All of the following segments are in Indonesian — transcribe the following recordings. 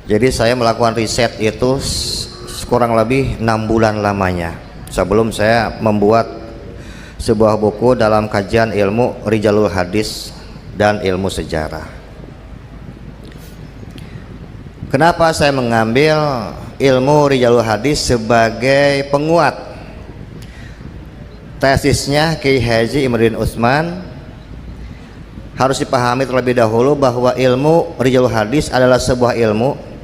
Jadi saya melakukan riset itu kurang lebih 6 bulan lamanya sebelum saya membuat sebuah buku dalam kajian ilmu Rijalul Hadis dan ilmu sejarah. Kenapa saya mengambil ilmu Rijalul Hadis sebagai penguat tesisnya Kiai Haji Imruddin Utsman? Harus dipahami terlebih dahulu bahwa ilmu Rijalul Hadis adalah sebuah ilmu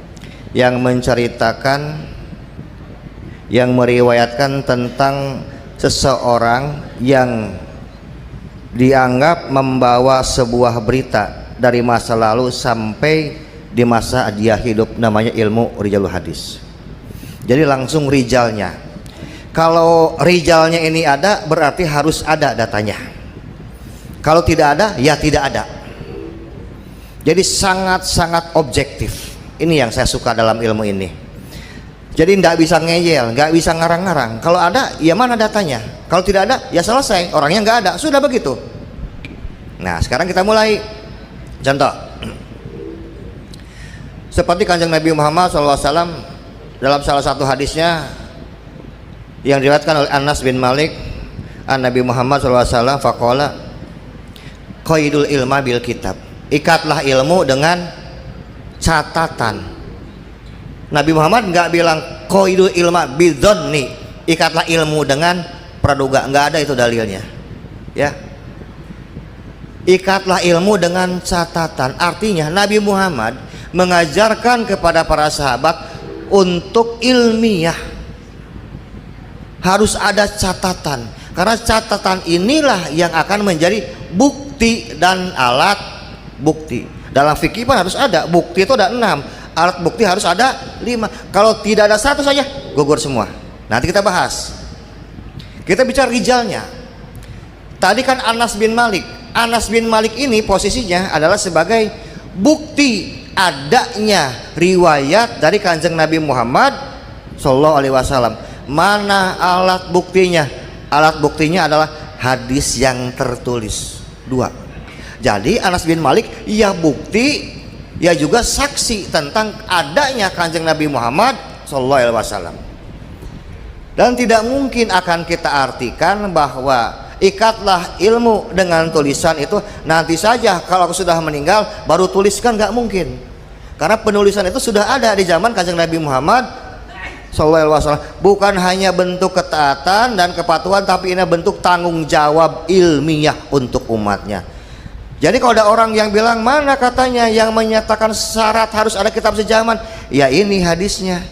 yang menceritakan, yang meriwayatkan tentang seseorang yang dianggap membawa sebuah berita dari masa lalu sampai di masa dia hidup, namanya ilmu Rijalul Hadis. Jadi langsung rijalnya. Kalau rijalnya ini ada, berarti harus ada datanya. Kalau tidak ada, ya tidak ada. Jadi sangat-sangat objektif. Ini yang saya suka dalam ilmu ini. Jadi tidak bisa ngeyel, nggak bisa ngarang-ngarang. Kalau ada, ya mana datanya. Kalau tidak ada, ya selesai. Orangnya nggak ada, sudah begitu. Nah, sekarang kita mulai. Contoh, seperti kanjeng Nabi Muhammad SAW dalam salah satu hadisnya yang diriwayatkan oleh Anas bin Malik, an Nabi Muhammad SAW faqala qaidul ilma bil kitab, ikatlah ilmu dengan catatan. Nabi Muhammad nggak bilang qaidul ilma bidzanni, ikatlah ilmu dengan praduga, nggak ada itu dalilnya ya. Ikatlah ilmu dengan catatan, artinya Nabi Muhammad mengajarkan kepada para sahabat untuk ilmiah, harus ada catatan, karena catatan inilah yang akan menjadi bukti dan alat bukti. Dalam fikih pun harus ada, bukti itu ada 6, alat bukti harus ada 5. Kalau tidak ada satu saja, gugur semua. Nanti kita bahas. Kita bicara rijalnya. Tadi kan Anas bin Malik. Anas bin Malik ini posisinya adalah sebagai bukti adanya riwayat dari kanjeng Nabi Muhammad Sallallahu Alaihi Wasallam. Mana alat buktinya? Alat buktinya adalah hadis yang tertulis 2. Jadi Anas bin Malik ya bukti, ya juga saksi tentang adanya kanjeng Nabi Muhammad Sallallahu Alaihi Wasallam. Dan tidak mungkin akan kita artikan bahwa ikatlah ilmu dengan tulisan itu nanti saja kalau aku sudah meninggal baru tuliskan, nggak mungkin. Karena penulisan itu sudah ada di zaman kanjeng Nabi Muhammad Sallallahu Alaihi Wasallam. Bukan hanya bentuk ketaatan dan kepatuhan, tapi ini bentuk tanggung jawab ilmiah untuk umatnya. Jadi kalau ada orang yang bilang mana katanya yang menyatakan syarat harus ada kitab sejaman, ya ini hadisnya.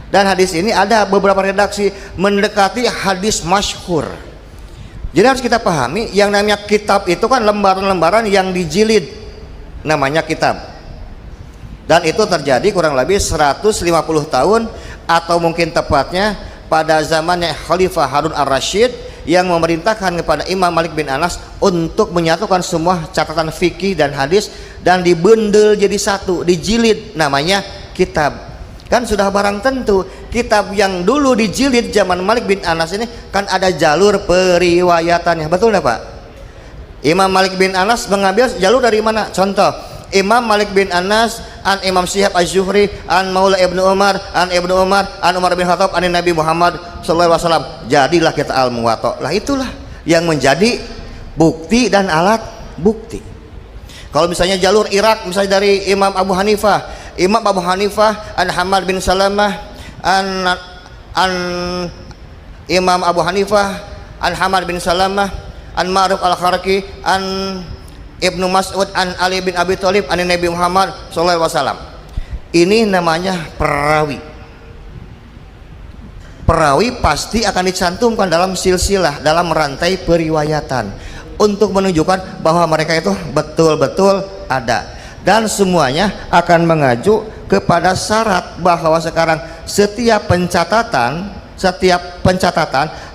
Dan hadis ini ada beberapa redaksi mendekati hadis masyhur. Jadi harus kita pahami yang namanya kitab itu kan lembaran-lembaran yang dijilid, namanya kitab. Dan itu terjadi kurang lebih 150 tahun atau mungkin tepatnya pada zamannya Khalifah Harun ar-Rasyid yang memerintahkan kepada Imam Malik bin Anas untuk menyatukan semua catatan fikih dan hadis dan dibundel jadi satu, dijilid, namanya kitab. Kan sudah barang tentu kitab yang dulu dijilid zaman Malik bin Anas ini kan ada jalur periwayatannya, betul enggak Pak? Imam Malik bin Anas mengambil jalur dari mana? Contoh, Imam Malik bin Anas an Imam Syihab Az-Zuhri an Maula Ibnu Umar an Ibnu Umar an Umar bin Khattab an Nabi Muhammad Sallallahu Alaihi Wasallam. Jadilah kita al-Muwatta. Lah itulah yang menjadi bukti dan alat bukti. Kalau misalnya jalur Irak, misalnya dari Imam Abu Hanifah, Imam Abu Hanifah an Hamad bin Salamah an Imam Abu Hanifah an Hamad bin Salamah an Ma'ruf al-Kharqi an Ibnu Mas'ud an Ali bin Abi Thalib an Nabi Muhammad Sallallahu Alaihi Wasallam. Ini namanya perawi. Perawi pasti akan dicantumkan dalam silsilah, dalam rantai periwayatan untuk menunjukkan bahwa mereka itu betul-betul ada. Dan semuanya akan mengacu kepada syarat bahwa sekarang setiap pencatatan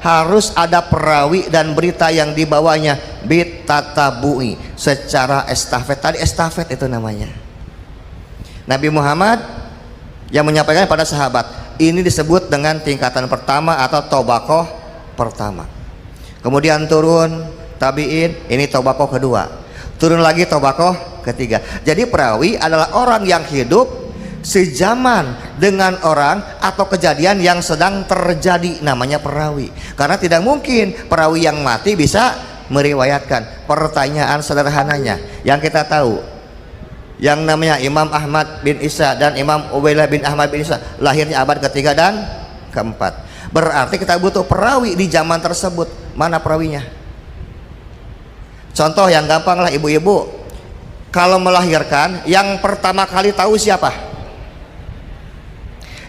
harus ada perawi dan berita yang dibawanya bitatabu'i, secara estafet. Tadi estafet itu namanya. Nabi Muhammad yang menyampaikan pada sahabat, ini disebut dengan tingkatan pertama atau tobakoh pertama. Kemudian turun tabi'in, ini tobakoh kedua. Turun lagi tobakoh ketiga. Jadi perawi adalah orang yang hidup sejaman dengan orang atau kejadian yang sedang terjadi, namanya perawi. Karena tidak mungkin perawi yang mati bisa meriwayatkan. Pertanyaan sederhananya yang kita tahu, yang namanya Imam Ahmad bin Isa dan Imam Ubaidah bin Ahmad bin Isa lahirnya abad ketiga dan keempat. Berarti kita butuh perawi di zaman tersebut. Mana perawinya? Contoh yang gampang lah, ibu-ibu kalau melahirkan yang pertama kali tahu siapa?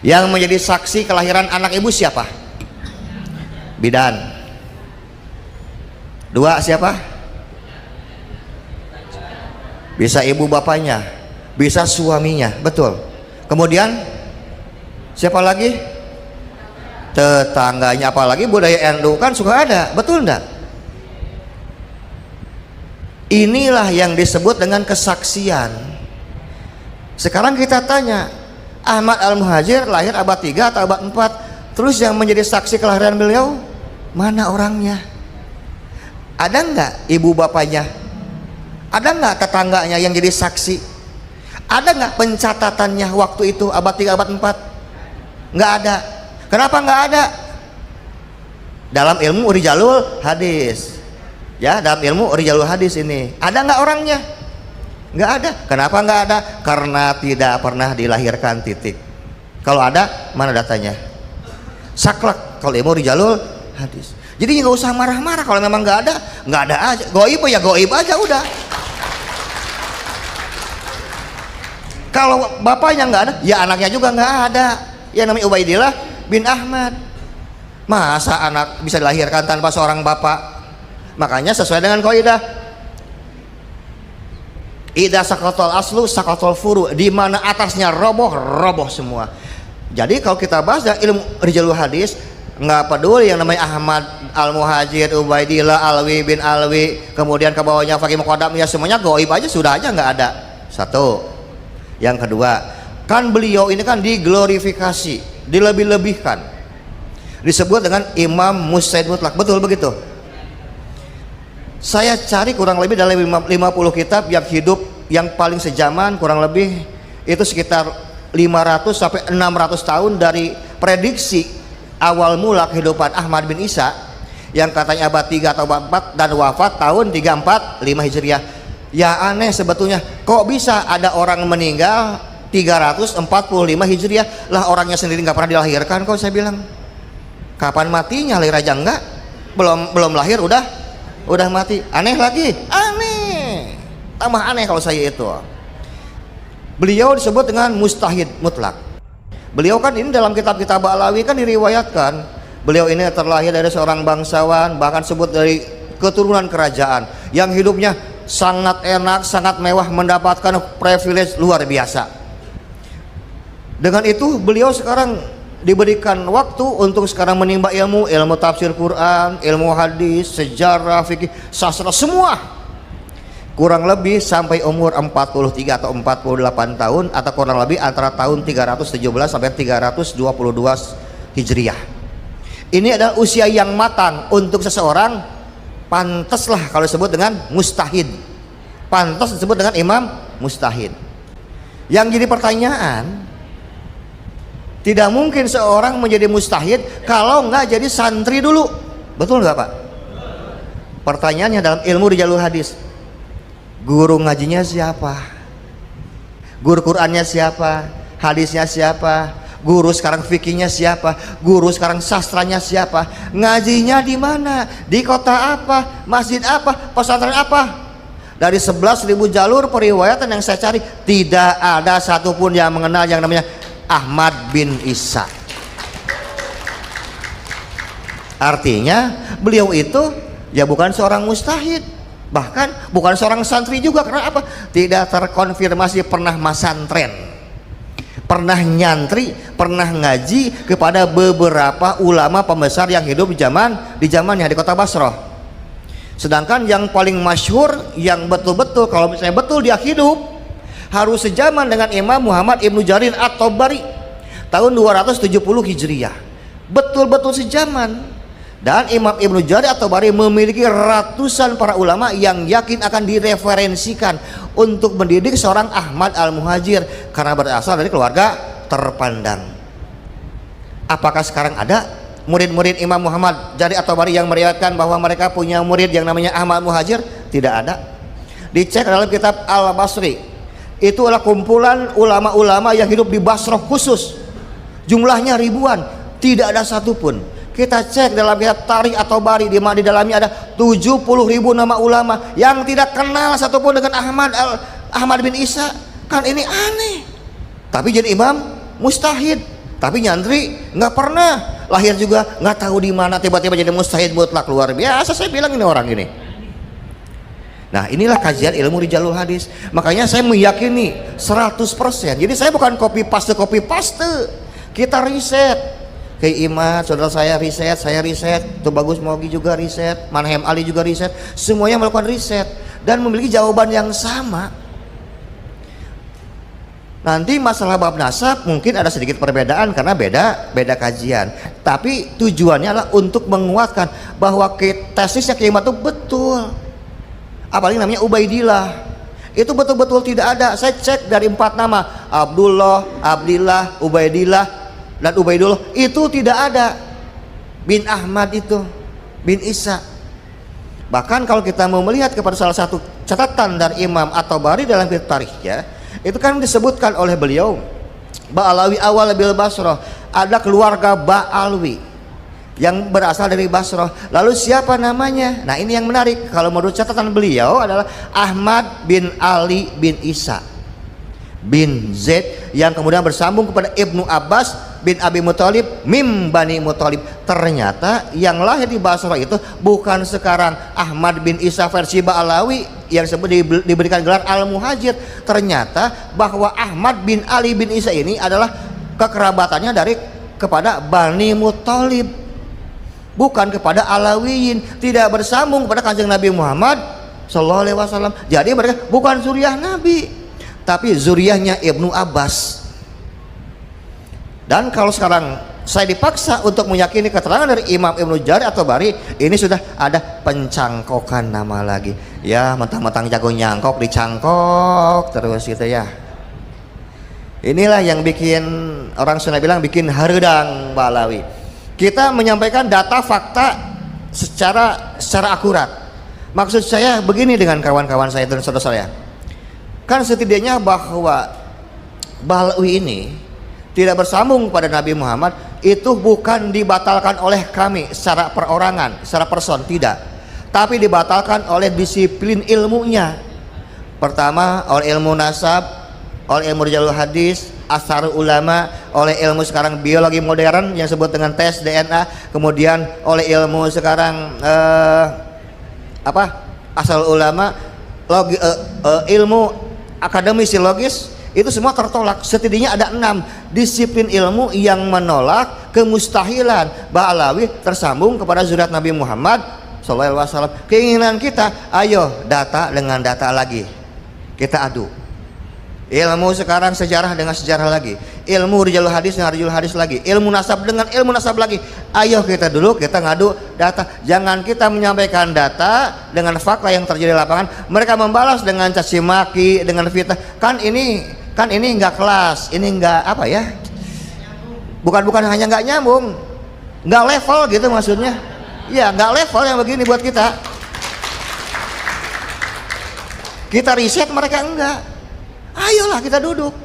Yang menjadi saksi kelahiran anak ibu siapa? Bidan. Dua siapa? Bisa ibu bapaknya, bisa suaminya, betul. Kemudian siapa lagi? Tetangganya. Apalagi budaya NU kan suka ada, betul enggak? Inilah yang disebut dengan kesaksian. Sekarang kita tanya, Ahmad Al-Muhajir lahir abad 3 atau abad 4? Terus yang menjadi saksi kelahiran beliau mana orangnya? Ada enggak ibu bapaknya? Ada enggak tetangganya yang jadi saksi? Ada enggak pencatatannya waktu itu abad 3 abad 4? Enggak ada. Kenapa enggak ada? Dalam ilmu rijalul hadis, ya, dalam ilmu rijalul hadis ini ada enggak orangnya? Enggak ada. Kenapa enggak ada? Karena tidak pernah dilahirkan, titik. Kalau ada, mana datanya? Saklek kalau ilmu rijalul hadis. Jadi nggak usah marah-marah kalau memang nggak ada aja. Goib ya goib aja udah. Kalau bapaknya nggak ada, ya anaknya juga nggak ada. Ya namanya Ubaidillah bin Ahmad. Masa anak bisa dilahirkan tanpa seorang bapak? Makanya sesuai dengan kaidah, Ida sakotol aslu sakotol furu, di mana atasnya roboh semua. Jadi kalau kita bahas ilmu rijalul hadis, nggak peduli yang namanya Ahmad Al-Muhajir, Ubaidillah, Alwi bin Alwi, kemudian ke bawahnya Fakih Muqaddam, ya semuanya goib aja, sudah aja nggak ada. Satu. Yang kedua, kan beliau ini kan diglorifikasi, dilebih-lebihkan, disebut dengan Imam Mujtahid Mutlak, betul begitu? Saya cari kurang lebih dalam 50 kitab yang hidup yang paling sejaman, kurang lebih itu sekitar 500 sampai 600 tahun dari prediksi awal mula kehidupan Ahmad bin Isa yang katanya abad 3 atau abad 4 dan wafat tahun 345 Hijriah. Ya aneh sebetulnya, kok bisa ada orang meninggal 345 Hijriah, lah orangnya sendiri nggak pernah dilahirkan kok. Saya bilang, kapan matinya? Lahir aja enggak, belum lahir udah mati. Aneh lagi, aneh, tambah aneh kalau saya itu. Beliau disebut dengan mustahid mutlak. Beliau kan ini dalam kitab-kitab Alawi kan diriwayatkan beliau ini terlahir dari seorang bangsawan, bahkan sebut dari keturunan kerajaan yang hidupnya sangat enak, sangat mewah, mendapatkan privilege luar biasa. Dengan itu beliau sekarang diberikan waktu untuk sekarang menimba ilmu tafsir Quran, ilmu hadis, sejarah, fikih, sastra, semua. Kurang lebih sampai umur 43 atau 48 tahun, atau kurang lebih antara tahun 317 sampai 322 Hijriah. Ini adalah usia yang matang untuk seseorang, pantaslah kalau disebut dengan mustahid, pantas disebut dengan imam mustahid. Yang jadi pertanyaan, tidak mungkin seorang menjadi mustahid kalau nggak jadi santri dulu, betul nggak Pak? Pertanyaannya dalam ilmu rijalul hadis, guru ngajinya siapa? Guru Qurannya siapa? Hadisnya siapa? Guru sekarang fikihnya siapa? Guru sekarang sastranya siapa? Ngajinya di mana? Di kota apa? Masjid apa? Pesantren apa? Dari 11.000 jalur periwayatan yang saya cari, tidak ada satupun yang mengenal yang namanya Ahmad bin Isa. Artinya beliau itu ya bukan seorang mustahid, bahkan bukan seorang santri juga. Karena apa? Tidak terkonfirmasi pernah masantren, pernah nyantri, pernah ngaji kepada beberapa ulama pembesar yang hidup di zamannya di kota Basrah. Sedangkan yang paling masyhur, yang betul-betul kalau misalnya betul dia hidup, harus sejaman dengan Imam Muhammad Ibnu Jarir At-Tabari tahun 270 Hijriah. Betul-betul sejaman. Dan Imam Ibnu Jarir At-Tabari memiliki ratusan para ulama yang yakin akan direferensikan untuk mendidik seorang Ahmad Al-Muhajir karena berasal dari keluarga terpandang. Apakah sekarang ada murid-murid Imam Muhammad Jarir At-Tabari yang meriwayatkan bahwa mereka punya murid yang namanya Ahmad Muhajir? Tidak ada. Dicek dalam kitab Al-Basri, itu adalah kumpulan ulama-ulama yang hidup di Basrah khusus, jumlahnya ribuan, tidak ada satupun. Kita cek dalam kitab Tarikh At-Tabari, di dalamnya ada 70.000 nama ulama yang tidak kenal satupun dengan Ahmad bin Isa. Kan ini aneh. Tapi jadi imam mustahid, tapi nyantri nggak pernah, lahir juga nggak tahu di mana, tiba-tiba jadi mustahid mutlak. Luar biasa, saya bilang ini orang ini. Nah, inilah kajian ilmu rijalul hadis. Makanya saya meyakini 100%. Jadi saya bukan copy paste. Kita riset. Kayak Imad, saudara saya riset, itu Bagus Mogi juga riset, Manhem Ali juga riset, semuanya melakukan riset dan memiliki jawaban yang sama. Nanti masalah bab nasab mungkin ada sedikit perbedaan karena beda kajian, tapi tujuannya adalah untuk menguatkan bahwa tesisnya Kiai Imad itu betul. Apalagi namanya Ubaidillah, itu betul-betul tidak ada. Saya cek dari 4 nama, Abdullah, Abdillah, Ubaidillah dan Ubaidullah, itu tidak ada. Bin Ahmad itu, bin Isa. Bahkan kalau kita mau melihat kepada salah satu catatan dari Imam At-Tabari dalam kitab tarikhnya, itu kan disebutkan oleh beliau, Ba'alawi awal bil Basrah, ada keluarga Ba'alwi yang berasal dari Basrah. Lalu siapa namanya? Nah, ini yang menarik. Kalau menurut catatan beliau adalah Ahmad bin Ali bin Isa bin Zaid, yang kemudian bersambung kepada Ibnu Abbas bin Abi Muthalib mim Bani Muthalib. Ternyata yang lahir di Basrah itu bukan sekarang Ahmad bin Isa versi Ba'alawi yang diberikan gelar Al-Muhajir. Ternyata bahwa Ahmad bin Ali bin Isa ini adalah kekerabatannya kepada Bani Muthalib, bukan kepada Alawiyin, tidak bersambung kepada Kanjeng Nabi Muhammad sallallahu alaihi wasallam. Jadi mereka bukan zuriyah Nabi, tapi zuriyahnya Ibnu Abbas. Dan kalau sekarang saya dipaksa untuk meyakini keterangan dari Imam Ibnu Jarir At-Tabari, ini sudah ada pencangkokan nama lagi. Ya, mentang-mentang jago nyangkok, dicangkok terus gitu ya. Inilah yang bikin orang Sunda bilang bikin hareudang Ba'alawi. Kita menyampaikan data fakta secara akurat. Maksud saya begini dengan kawan-kawan saya dan saudara saya. Kan setidaknya bahwa Ba'alawi ini tidak bersambung pada Nabi Muhammad itu bukan dibatalkan oleh kami secara perorangan, secara person, tidak, tapi dibatalkan oleh disiplin ilmunya. Pertama oleh ilmu nasab, oleh ilmu rijalul hadis, asar ulama, oleh ilmu sekarang biologi modern yang disebut dengan tes DNA, kemudian oleh ilmu sekarang asal ulama, ilmu akademisiologis. Itu semua tertolak. Setidaknya ada 6 disiplin ilmu yang menolak kemustahilan Ba'alawi tersambung kepada zuriat Nabi Muhammad sallallahu alaihi wasallam. Keinginan kita, ayo data dengan data lagi, kita adu. Ilmu sekarang sejarah dengan sejarah lagi, ilmu rijalul hadis dengan rijalul hadis lagi, ilmu nasab dengan ilmu nasab lagi. Ayo kita ngadu data. Jangan kita menyampaikan data dengan fakta yang terjadi di lapangan, mereka membalas dengan caci maki, dengan fitnah. Kan ini nggak kelas, ini nggak apa ya, bukan hanya nggak nyambung, nggak level gitu maksudnya. Ya, nggak level yang begini buat kita riset, mereka enggak. Ayolah kita duduk,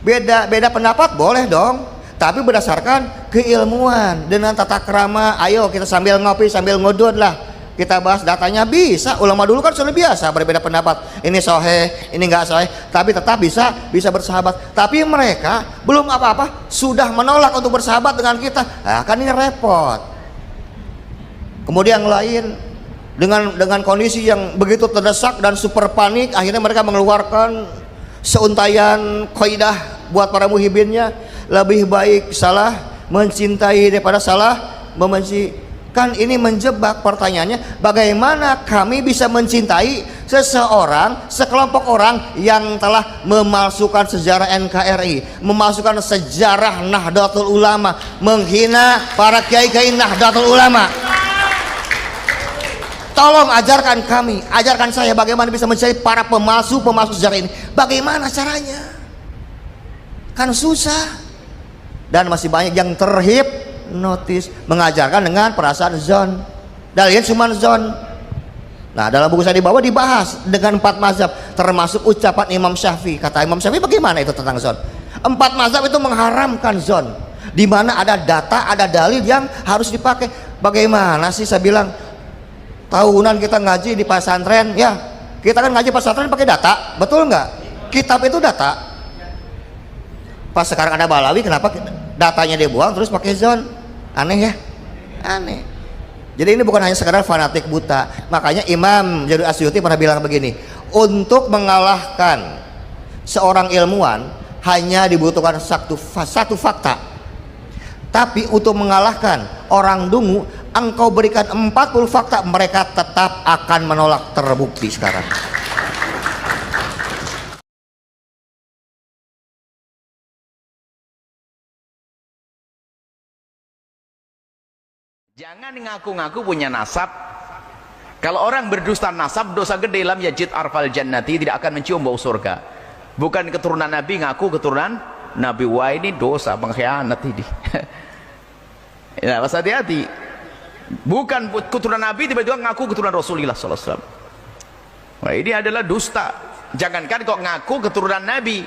beda pendapat boleh dong, tapi berdasarkan keilmuan dengan tata krama. Ayo kita sambil ngopi sambil ngodod lah, kita bahas datanya. Bisa, ulama dulu kan sudah biasa berbeda pendapat, ini sahih, ini enggak sahih, tapi tetap bisa bersahabat. Tapi mereka belum apa-apa sudah menolak untuk bersahabat dengan kita. Nah, kan ini repot. Kemudian yang lain dengan kondisi yang begitu terdesak dan super panik, akhirnya mereka mengeluarkan seuntayan kaidah buat para muhibinnya. Lebih baik salah mencintai daripada salah membenci. Kan ini menjebak. Pertanyaannya, bagaimana kami bisa mencintai seseorang, sekelompok orang yang telah memalsukan sejarah NKRI, memalsukan sejarah Nahdlatul Ulama, menghina para kiai-kiai Nahdlatul Ulama. Tolong ajarkan kami, ajarkan saya bagaimana bisa mencari para pemalsu sejarah ini. Bagaimana caranya? Kan susah. Dan masih banyak yang terhipnotis, mengajarkan dengan perasaan zon. Dalilnya cuma zon. Nah, dalam buku saya di bawah dibahas dengan 4 mazhab, termasuk ucapan Imam Syafi'i. Kata Imam Syafi'i bagaimana itu tentang zon? 4 mazhab itu mengharamkan zon, di mana ada data, ada dalil yang harus dipakai. Bagaimana sih saya bilang, tahunan kita ngaji di pesantren, ya kita kan ngaji pesantren pakai data, betul nggak? Kitab itu data. Pas sekarang ada Balawi, kenapa datanya dibuang terus pakai zon? Aneh ya, aneh. Jadi ini bukan hanya sekadar fanatik buta. Makanya Imam Jalil Asyuti pernah bilang begini, untuk mengalahkan seorang ilmuwan hanya dibutuhkan satu fakta, tapi untuk mengalahkan orang dungu engkau berikan 40 fakta, mereka tetap akan menolak. Terbukti sekarang. Jangan ngaku-ngaku punya nasab. Kalau orang berdusta nasab, dosa gede. Lam yajid arfal jannati, tidak akan mencium bau surga. Bukan keturunan Nabi ngaku keturunan Nabi. Wah, ini dosa, pengkhianat ini. Ya, pas hati-hati. Bukan keturunan Nabi, tiba-tiba ngaku keturunan Rasulullah SAW. Wah, ini adalah dusta. Jangankan kok ngaku keturunan Nabi,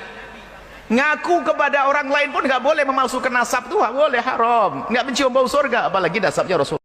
ngaku kepada orang lain pun nggak boleh, memalsukan nasab tuh nggak boleh, haram, nggak mencium bau surga, apalagi nasabnya Rasul.